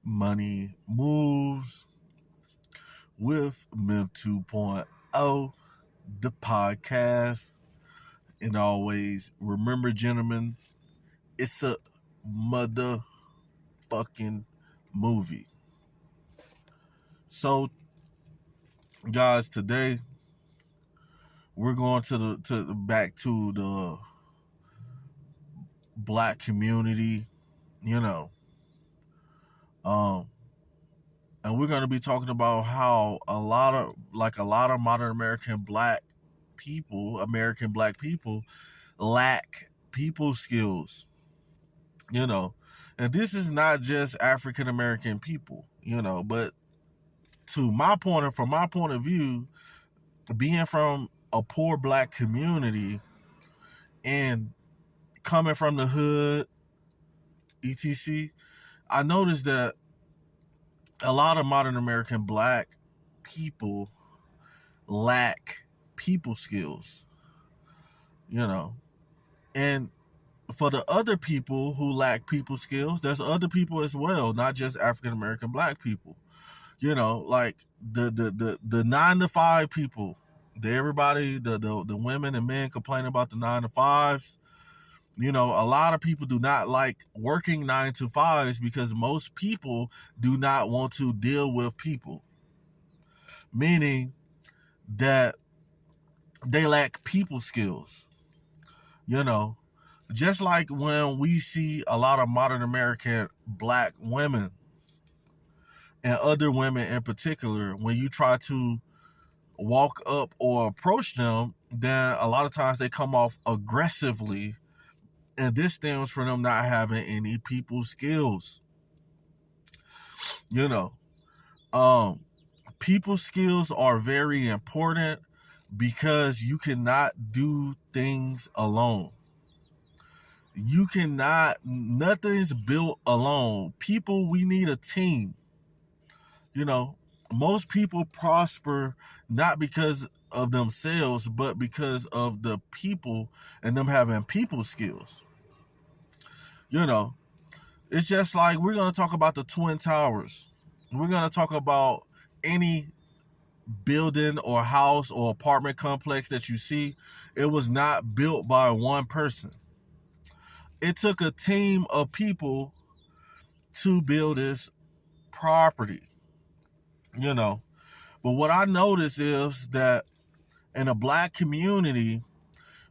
Money Moves with Myth 2.0, the podcast. And always remember, gentlemen, it's a motherfucking movie. So, guys, today we're going to back to the black community, you know. Um, and we're going to be talking about how a lot of modern American black people lack people skills, you know. And this is not just African American people, but from my point of view, being from a poor black community and coming from the hood, etc., I noticed that a lot of modern American black people lack people skills, you know. And for the other people who lack people skills, there's other people as well, not just African American black people. Like the 9 to 5 people. The women and men complain about the 9 to 5s. A lot of people do not like working 9 to 5s because most people do not want to deal with people. Meaning that they lack people skills. Just like when we see a lot of modern American black women and other women in particular, when you try to walk up or approach them, then a lot of times they come off aggressively, and this stems from them not having any people skills. You know, um, People skills are very important because you cannot do things alone. Nothing's built alone. People, we need a team. Most people prosper not because of themselves, but because of the people and them having people skills. You know, it's just like we're going to talk about the Twin Towers. We're going to talk about any building or house or apartment complex that you see. It was not built by one person. It took a team of people to build this property, But what I notice is that in a black community,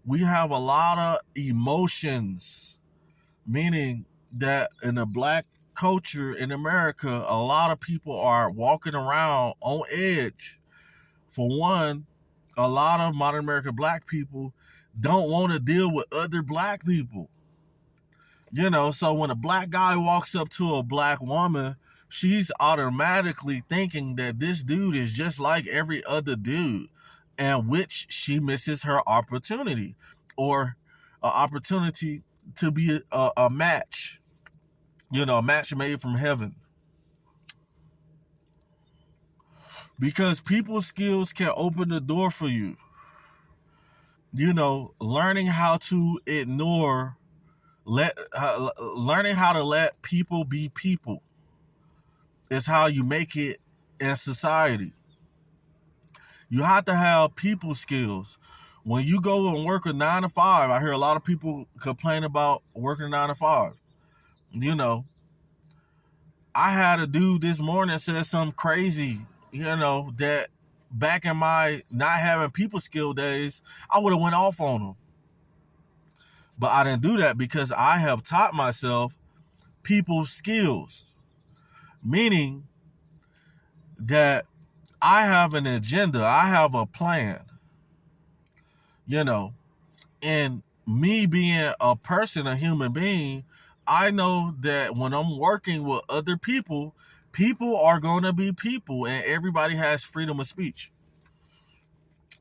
we have a lot of emotions, meaning that in the black culture in America, a lot of people are walking around on edge. For one, a lot of modern American black people don't want to deal with other black people. So when a black guy walks up to a black woman, she's automatically thinking that this dude is just like every other dude, and which she misses her opportunity or an opportunity to be a match, a match made from heaven. Because people skills can open the door for you. Learning how to learning how to let people be people is how you make it in society. You have to have people skills. When you go and work a 9 to 5, I hear a lot of people complain about working 9 to 5. I had a dude this morning said something crazy, that back in my not having people skill days, I would have went off on him. But I didn't do that because I have taught myself people skills, meaning that I have an agenda, I have a plan, and me being a person, a human being, I know that when I'm working with other people, people are going to be people, and everybody has freedom of speech.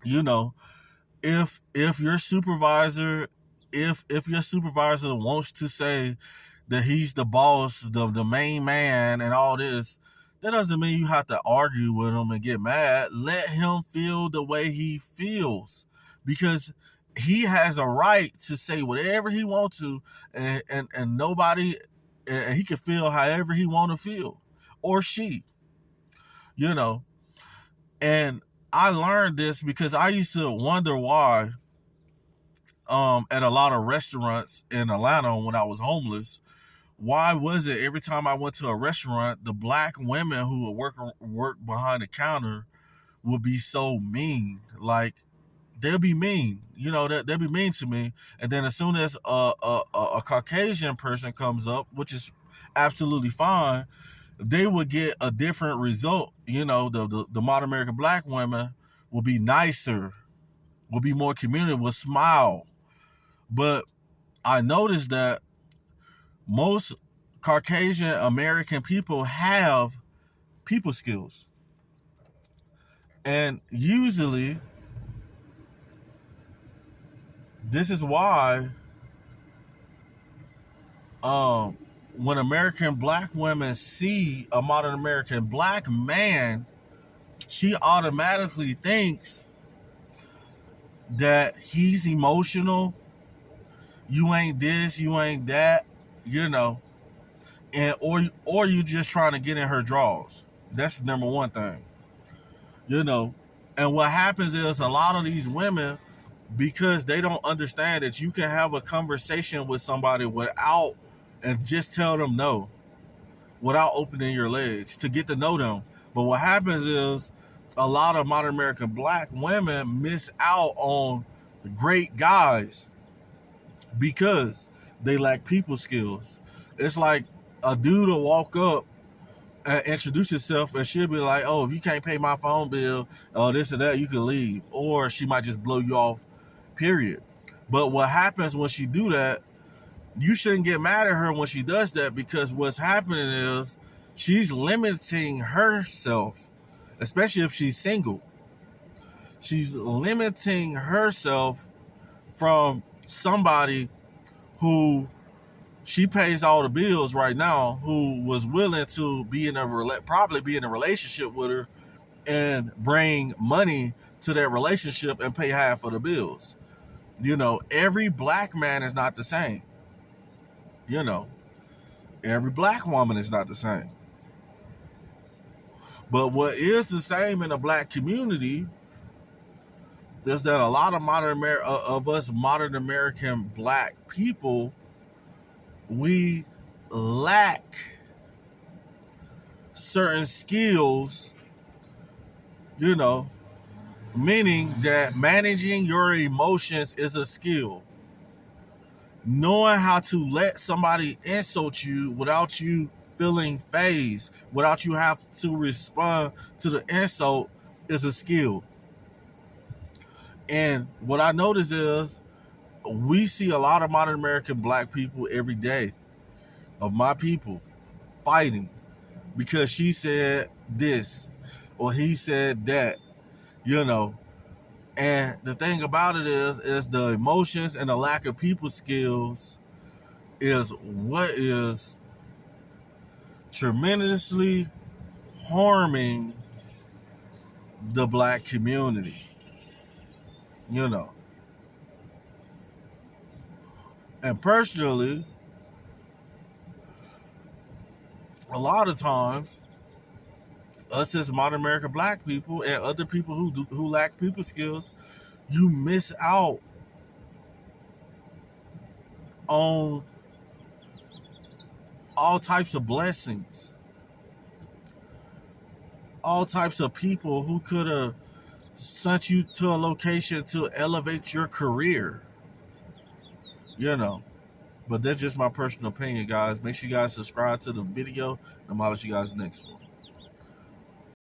If your supervisor, if your supervisor wants to say that he's the boss, the main man, and all this, that doesn't mean you have to argue with him and get mad. Let him feel the way he feels, because he has a right to say whatever he wants to, and nobody, and he can feel however he want to feel. or she, you know. And I learned this because I used to wonder why at a lot of restaurants in Atlanta when I was homeless, why was it every time I went to a restaurant, the black women who would work behind the counter would be so mean? Like, they'll be mean, they'll be mean to me. And then as soon as a Caucasian person comes up, which is absolutely fine, they would get a different result. The modern American black women will be nicer, will be more communicative, will smile. But I noticed that most Caucasian American people have people skills. And usually, this is why when American black women see a modern American black man, she automatically thinks that he's emotional. You ain't this, you ain't that, and or you just trying to get in her drawers. That's the number one thing. And what happens is a lot of these women, because they don't understand that you can have a conversation with somebody without, and just tell them no, without opening your legs to get to know them. But what happens is a lot of modern American black women miss out on great guys because they lack people skills. It's like a dude will walk up and introduce herself, and she'll be like, oh, if you can't pay my phone bill or this or that, you can leave. Or she might just blow you off, period. But what happens when she do that, you shouldn't get mad at her when she does that, because what's happening is she's limiting herself, especially if she's single. She's limiting herself from somebody who she pays all the bills right now, who was willing to probably be in a relationship with her and bring money to that relationship and pay half of the bills. Every black man is not the same. Every black woman is not the same. But what is the same in the black community is that a lot of modern American black people, we lack certain skills, meaning that managing your emotions is a skill. Knowing how to let somebody insult you without you feeling fazed, without you have to respond to the insult, is a skill. And what I notice is we see a lot of modern American black people every day, of my people, fighting because she said this or he said that, And the thing about it is the emotions and the lack of people skills is what is tremendously harming the black community. And personally, a lot of times, us as modern American black people and other people who lack people skills, you miss out on all types of blessings, all types of people who could have sent you to a location to elevate your career. But that's just my personal opinion, guys. Make sure you guys subscribe to the video, and I'll let you guys next one.